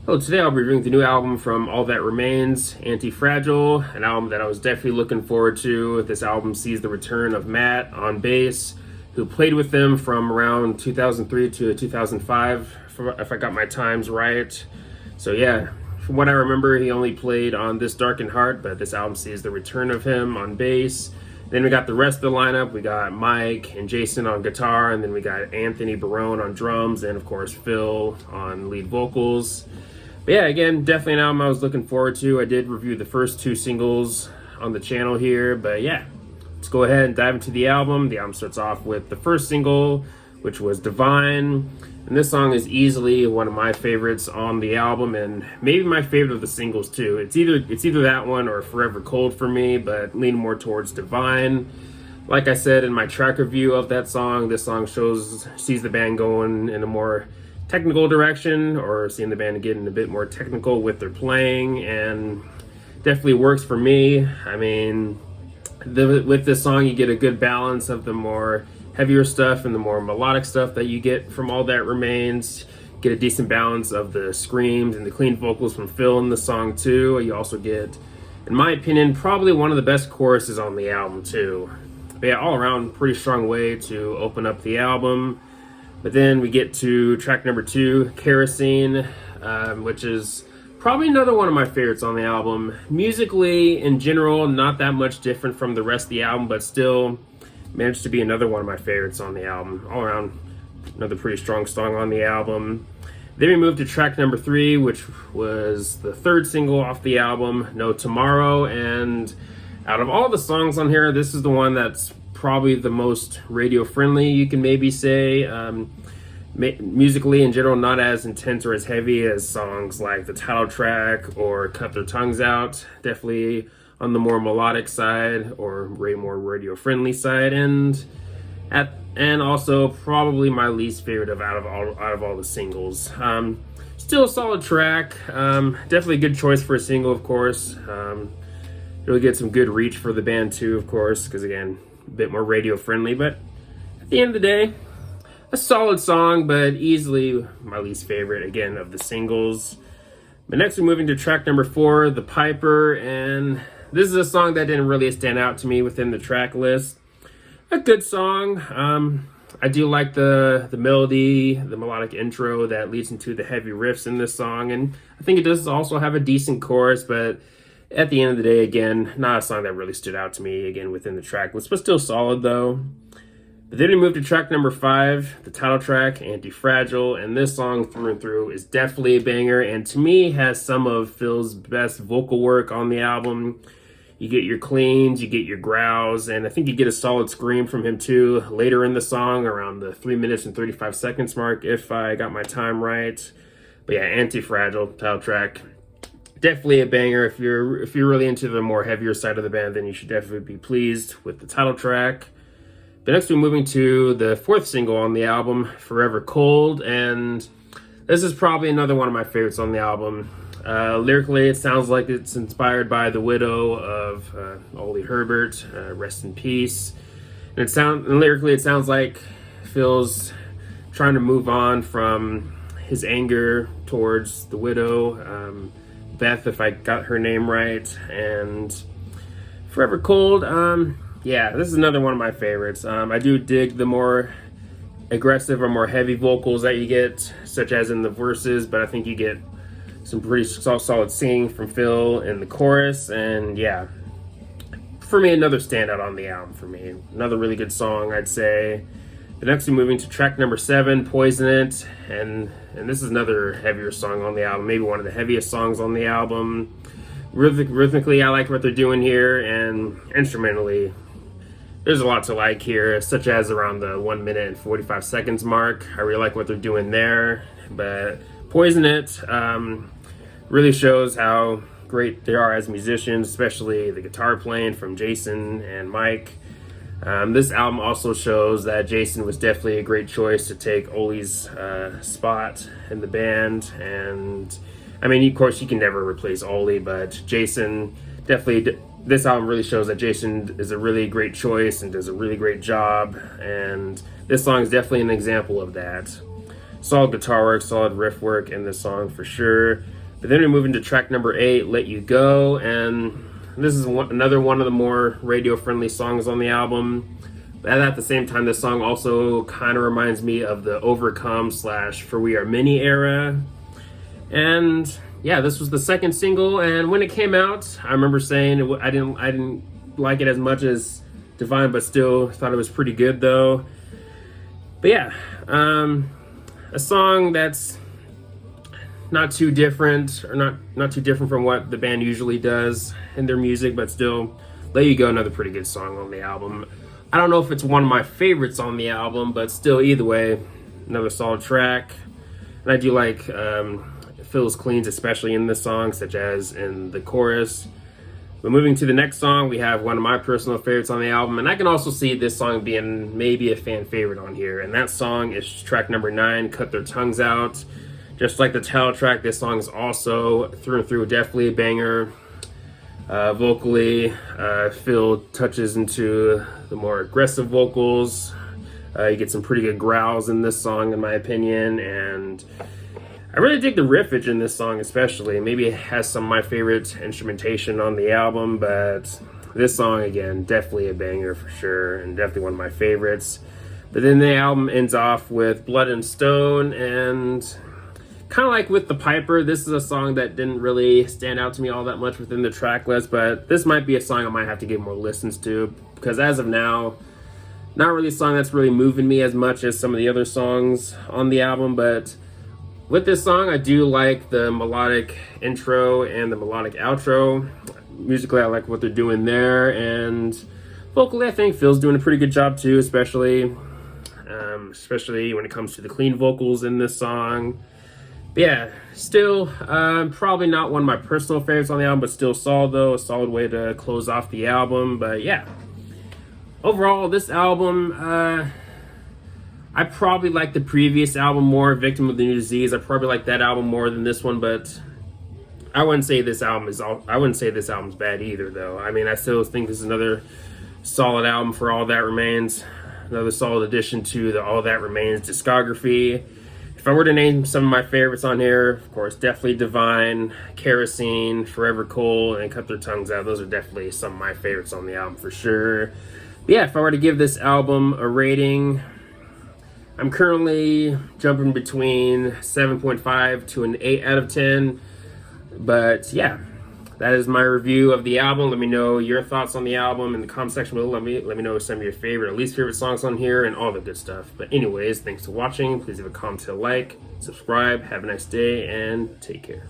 Hello, today I'll be reviewing the new album from All That Remains, Antifragile, an album that I was definitely looking forward to. This album sees the return of Matt on bass, who played with them from around 2003 to 2005, if I got my times right. So yeah, from what I remember, he only played on This Darkened Heart, but this album sees the return of him on bass. Then we got the rest of the lineup. We got Mike and Jason on guitar, and then we got Anthony Barone on drums, and of course Phil on lead vocals. But yeah, again, definitely an album I was looking forward to. I did review the first two singles on the channel here, but yeah, let's go ahead and dive into the album. The album starts off with the first single, which was Divine, and this song is easily one of my favorites on the album, and maybe my favorite of the singles too. It's either that one or Forever Cold for me, but lean more towards Divine. Like I said in my track review of that song, this song sees the band going in a more technical direction, or seeing the band getting a bit more technical with their playing, and definitely works for me. I mean, with this song you get a good balance of the more heavier stuff and the more melodic stuff that you get from All That Remains. Get a decent balance of the screams and the clean vocals from Phil in the song too. You also get, in my opinion, probably one of the best choruses on the album too. But yeah, all around pretty strong way to open up the album. But then we get to track number 2, Kerosene, which is probably another one of my favorites on the album. Musically, in general, not that much different from the rest of the album, but still managed to be another one of my favorites on the album. All around, another pretty strong song on the album. Then we moved to track number 3, which was the third single off the album, No Tomorrow. And out of all the songs on here, this is the one that's probably the most radio friendly, you can maybe say. Musically in general, not as intense or as heavy as songs like the title track or Cut Their Tongues Out. Definitely on the more melodic side, or way more radio friendly side, and also probably my least favorite out of all the singles. Still a solid track. Definitely a good choice for a single, of course. Really get some good reach for the band too, of course, because again, a bit more radio friendly. But at the end of the day, a solid song, but easily my least favorite, again, of the singles. But next we're moving to track number 4, The Piper, and this is a song that didn't really stand out to me within the track list. A good song. I do like the melody, the melodic intro that leads into the heavy riffs in this song, and I think it does also have a decent chorus, but at the end of the day, again, not a song that really stood out to me, again, within the track list, but still solid though. But then we move to track number 5, the title track, Antifragile, and this song through and through is definitely a banger, and to me has some of Phil's best vocal work on the album. You get your cleans, you get your growls, and I think you get a solid scream from him too later in the song, around the 3 minutes and 35 seconds mark, if I got my time right. But yeah, Antifragile, title track, definitely a banger. If you're really into the more heavier side of the band, then you should definitely be pleased with the title track. But next we're moving to the 4th single on the album, Forever Cold, and this is probably another one of my favorites on the album. Lyrically, it sounds like it's inspired by the widow of Ole Herbert, rest in peace. And lyrically, it sounds like Phil's trying to move on from his anger towards the widow, Beth, if I got her name right. And Forever Cold, yeah, this is another one of my favorites. I do dig the more aggressive or more heavy vocals that you get, such as in the verses, but I think you get some pretty solid singing from Phil in the chorus, and yeah, for me, another standout on the album for me. Another really good song, I'd say. The next we're moving to track number 7, Poison It, and this is another heavier song on the album, maybe one of the heaviest songs on the album. Rhythmically, I like what they're doing here, and instrumentally, there's a lot to like here, such as around the 1 minute and 45 seconds mark. I really like what they're doing there. But Poison It really shows how great they are as musicians, especially the guitar playing from Jason and Mike. This album also shows that Jason was definitely a great choice to take Ole's spot in the band. And I mean, of course, you can never replace Ole, but Jason definitely, this album really shows that Jason is a really great choice and does a really great job, and this song is definitely an example of that. Solid guitar work, solid riff work in this song for sure. But then we move into track number 8, Let You Go, and this is another one of the more radio-friendly songs on the album. But at the same time, this song also kind of reminds me of the Overcome / For We Are Many era. And yeah, this was the second single, and when it came out, I remember saying I didn't like it as much as Divine, but still thought it was pretty good though. But yeah, a song that's not too different, or not too different from what the band usually does in their music, but still, Let You Go, another pretty good song on the album. I don't know if it's one of my favorites on the album, but still, either way, another solid track. And I do like fills cleans, especially in this song, such as in the chorus. But moving to the next song, we have one of my personal favorites on the album, and I can also see this song being maybe a fan favorite on here, and that song is track number 9, Cut Their Tongues Out. Just like the title track, this song is also through and through definitely a banger. Vocally, Phil touches into the more aggressive vocals. You get some pretty good growls in this song, in my opinion, and I really dig the riffage in this song especially. Maybe it has some of my favorite instrumentation on the album, but this song, again, definitely a banger for sure, and definitely one of my favorites. But then the album ends off with Blood and Stone, and kind of like with The Piper, this is a song that didn't really stand out to me all that much within the track list, but this might be a song I might have to give more listens to, because as of now, not really a song that's really moving me as much as some of the other songs on the album. But with this song, I do like the melodic intro and the melodic outro. Musically, I like what they're doing there, and vocally, I think Phil's doing a pretty good job too, especially when it comes to the clean vocals in this song. But yeah, still probably not one of my personal favorites on the album, but still solid though, a solid way to close off the album. But yeah, overall, this album, I probably like the previous album more, Victim of the New Disease. I probably like that album more than this one, but I wouldn't say this album's bad either, though. I mean, I still think this is another solid album for All That Remains, another solid addition to the All That Remains discography. If I were to name some of my favorites on here, of course, definitely Divine, Kerosene, Forever Cold, and Cut Their Tongues Out. Those are definitely some of my favorites on the album for sure. But yeah, if I were to give this album a rating, I'm currently jumping between 7.5 to an 8 out of 10. But yeah, that is my review of the album. Let me know your thoughts on the album in the comment section below. Let me know some of your favorite or least favorite songs on here and all the good stuff. But anyways, thanks for watching. Please leave a comment, like, subscribe. Have a nice day, and take care.